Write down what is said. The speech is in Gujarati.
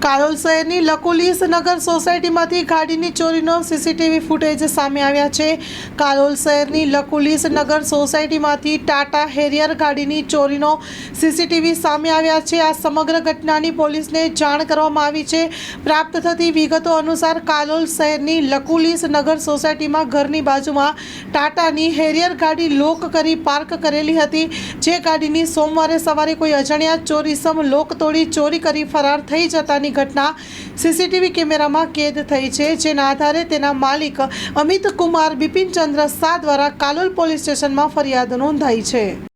કાલોલ શહેરની લકુલીસ નગર સોસાયટીમાંથી ગાડીની ચોરીનો સીસીટીવી ફૂટેજ સામે આવ્યા છે। કાલોલ શહેરની લકુલીસ નગર સોસાયટીમાંથી ટાટા હેરિયર ગાડીની ચોરીનો સીસીટીવી સામે આવ્યા છે। આ સમગ્ર ઘટનાની પોલીસને જાણ કરવામાં આવી છે। પ્રાપ્ત થતી વિગતો અનુસાર કાલોલ શહેરની લકુલીસ નગર સોસાયટીમાં ઘરની બાજુમાં ટાટાની હેરિયર ગાડી લોક કરી પાર્ક કરેલી હતી, જે ગાડીની સોમવારે સવારે કોઈ અજાણ્યા ચોરીસમ લોક તોડી ચોરી કરી ફરાર થઈ જતાની ઘટના સીસીટીવી કેમેરામાં કેદ થઈ છે, જેના આધારે તેના માલિક અમિત કુમાર બિપિનચંદ્ર શાહ દ્વારા કાલોલ પોલીસ સ્ટેશનમાં ફરિયાદ નોંધાઈ છે।